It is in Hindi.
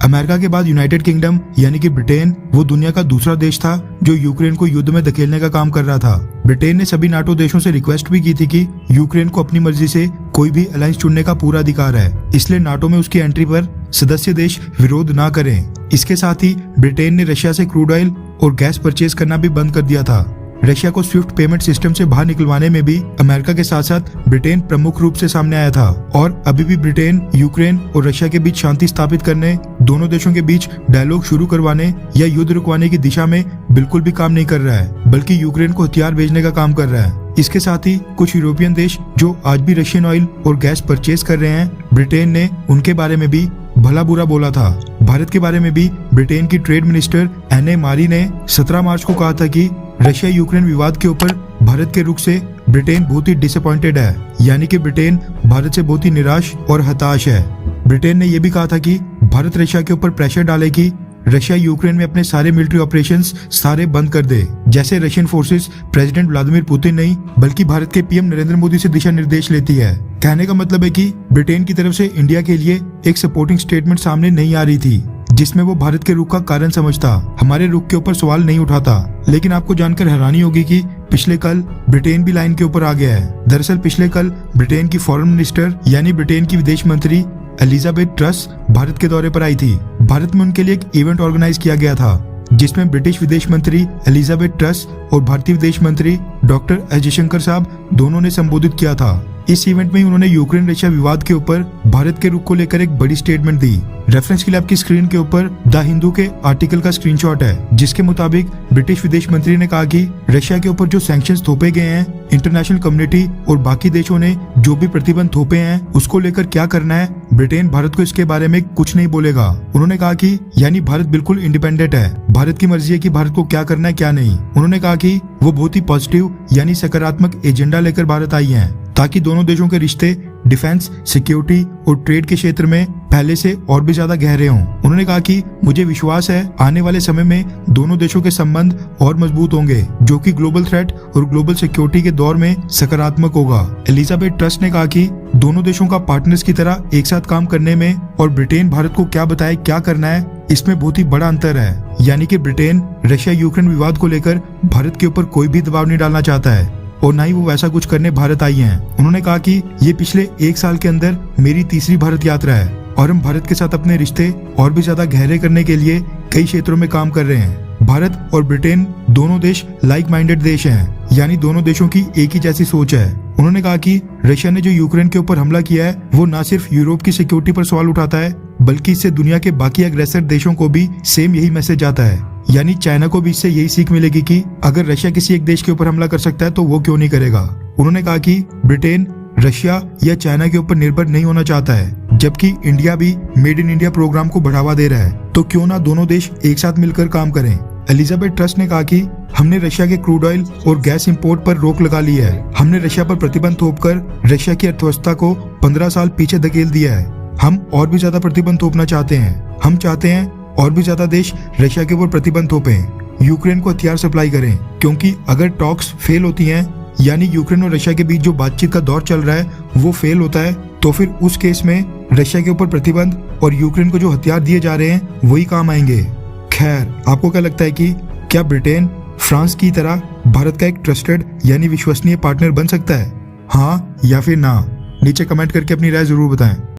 अमेरिका के बाद यूनाइटेड किंगडम यानी कि ब्रिटेन वो दुनिया का दूसरा देश था जो यूक्रेन को युद्ध में धकेलने का काम कर रहा था। ब्रिटेन ने सभी नाटो देशों से रिक्वेस्ट भी की थी कि यूक्रेन को अपनी मर्जी से कोई भी अलायंस चुनने का पूरा अधिकार है, इसलिए नाटो में उसकी एंट्री पर सदस्य देश विरोध ना करें। इसके साथ ही ब्रिटेन ने रशिया से क्रूड ऑयल और गैस परचेज करना भी बंद कर दिया था। रशिया को स्विफ्ट पेमेंट सिस्टम से बाहर निकलवाने में भी अमेरिका के साथ साथ ब्रिटेन प्रमुख रूप से सामने आया था। और अभी भी ब्रिटेन यूक्रेन और रशिया के बीच शांति स्थापित करने, दोनों देशों के बीच डायलॉग शुरू करवाने या युद्ध रुकवाने की दिशा में बिल्कुल भी काम नहीं कर रहा है, बल्कि यूक्रेन को हथियार भेजने का काम कर रहा है। इसके साथ ही कुछ यूरोपियन देश जो आज भी रशियन ऑयल और गैस परचेज कर रहे हैं, ब्रिटेन ने उनके बारे में भी भला बुरा बोला था। भारत के बारे में भी ब्रिटेन की ट्रेड मिनिस्टर एने मारी ने 17 मार्च को कहा था कि रशिया यूक्रेन विवाद के ऊपर भारत के रुख से ब्रिटेन बहुत ही डिसअपॉइंटेड है, यानी कि ब्रिटेन भारत से बहुत ही निराश और हताश है। ब्रिटेन ने यह भी कहा था कि भारत रशिया के ऊपर प्रेशर डाले कि रशिया यूक्रेन में अपने सारे मिलिट्री ऑपरेशंस सारे बंद कर दे। जैसे Russian forces president Vladimir Putin नहीं बल्कि भारत के पीएम नरेंद्र मोदी से दिशा निर्देश लेती है। कहने का मतलब है कि ब्रिटेन की तरफ से इंडिया के लिए एक सपोर्टिंग स्टेटमेंट सामने नहीं आ रही थी जिसमें वो भारत के रुख का कारण समझता, हमारे रुख के ऊपर सवाल नहीं उठाता। लेकिन आपको जानकर हैरानी होगी कि पिछले कल ब्रिटेन भी लाइन के ऊपर आ गया है। दरअसल पिछले कल ब्रिटेन की फॉरेन मिनिस्टर यानी ब्रिटेन की विदेश मंत्री एलिजाबेथ ट्रस भारत के दौरे पर आई थी। भारत में उनके लिए एक इवेंट ऑर्गेनाइज किया गया था जिसमें ब्रिटिश विदेश मंत्री एलिजाबेथ ट्रस और भारतीय विदेश मंत्री डॉक्टर एस जयशंकर साहब दोनों ने संबोधित किया था। इस इवेंट में उन्होंने यूक्रेन रशिया विवाद के ऊपर भारत के रुख को लेकर एक बड़ी स्टेटमेंट दी। रेफरेंस के लिए आपकी स्क्रीन के ऊपर द हिंदू के आर्टिकल का स्क्रीनशॉट है, जिसके मुताबिक ब्रिटिश विदेश मंत्री ने कहा कि रशिया के ऊपर जो सैंक्शंस थोपे गए हैं, इंटरनेशनल कम्युनिटी और बाकी देशों ने जो भी प्रतिबंध थोपे हैं उसको लेकर क्या करना है, ब्रिटेन भारत को इसके बारे में कुछ नहीं बोलेगा। उन्होंने कहा कि यानी भारत बिल्कुल इंडिपेंडेंट है, भारत की मर्जी है कि भारत को क्या करना है क्या नहीं। उन्होंने कहा कि वो बहुत ही पॉजिटिव यानी सकारात्मक एजेंडा लेकर भारत आई है ताकि दोनों देशों के रिश्ते डिफेंस, सिक्योरिटी और ट्रेड के क्षेत्र में पहले से और भी ज्यादा गहरे हों। उन्होंने कहा कि मुझे विश्वास है आने वाले समय में दोनों देशों के संबंध और मजबूत होंगे, जो कि ग्लोबल थ्रेट और ग्लोबल सिक्योरिटी के दौर में सकारात्मक होगा। एलिजाबेथ ट्रस ने कहा कि दोनों देशों का पार्टनर्स की तरह एक साथ काम करने में और ब्रिटेन भारत को क्या बताए क्या करना है, इसमें बहुत ही बड़ा अंतर है। यानी कि ब्रिटेन रशिया यूक्रेन विवाद को लेकर भारत के ऊपर कोई भी दबाव नहीं डालना चाहता है और ना ही वो वैसा कुछ करने भारत आई हैं। उन्होंने कहा कि ये पिछले 1 साल के अंदर मेरी तीसरी भारत यात्रा है और हम भारत के साथ अपने रिश्ते और भी ज्यादा गहरे करने के लिए कई क्षेत्रों में काम कर रहे हैं। भारत और ब्रिटेन दोनों देश लाइक माइंडेड देश हैं, यानी दोनों देशों की एक ही जैसी सोच है। उन्होंने कहा कि रशिया ने जो यूक्रेन के ऊपर हमला किया है वो न सिर्फ यूरोप की सिक्योरिटी पर सवाल उठाता है बल्कि इससे दुनिया के बाकी अग्रेसर देशों को भी सेम यही मैसेज आता है। यानी चाइना को भी इससे यही सीख मिलेगी कि अगर रशिया किसी एक देश के ऊपर हमला कर सकता है तो वो क्यों नहीं करेगा। उन्होंने कहा कि ब्रिटेन रशिया या चाइना के ऊपर निर्भर नहीं होना चाहता है, जबकि इंडिया भी मेड इन इंडिया प्रोग्राम को बढ़ावा दे रहा है, तो क्यों ना दोनों देश एक साथ मिलकर काम करें। एलिजाबेथ ट्रस ने कहा कि हमने रशिया के क्रूड ऑयल और गैस इंपोर्ट पर रोक लगा ली है। हमने रशिया पर प्रतिबंध थोपकर रशिया की अर्थव्यवस्था को 15 साल पीछे धकेल दिया है। हम और भी ज्यादा प्रतिबंध थोपना चाहते हैं। हम चाहते हैं और भी ज्यादा देश रशिया के ऊपर प्रतिबंध थोपें, यूक्रेन को हथियार सप्लाई करें, क्योंकि अगर टॉक्स फेल होती हैं यानी यूक्रेन और रशिया के बीच जो बातचीत का दौर चल रहा है वो फेल होता है तो फिर उस केस में रशिया के ऊपर प्रतिबंध और यूक्रेन को जो हथियार दिए जा रहे हैं वही काम आएंगे। खैर, आपको क्या लगता है कि क्या ब्रिटेन फ्रांस की तरह भारत का एक ट्रस्टेड यानी विश्वसनीय पार्टनर बन सकता है? हाँ या फिर ना? नीचे कमेंट करके अपनी राय जरूर बताएं।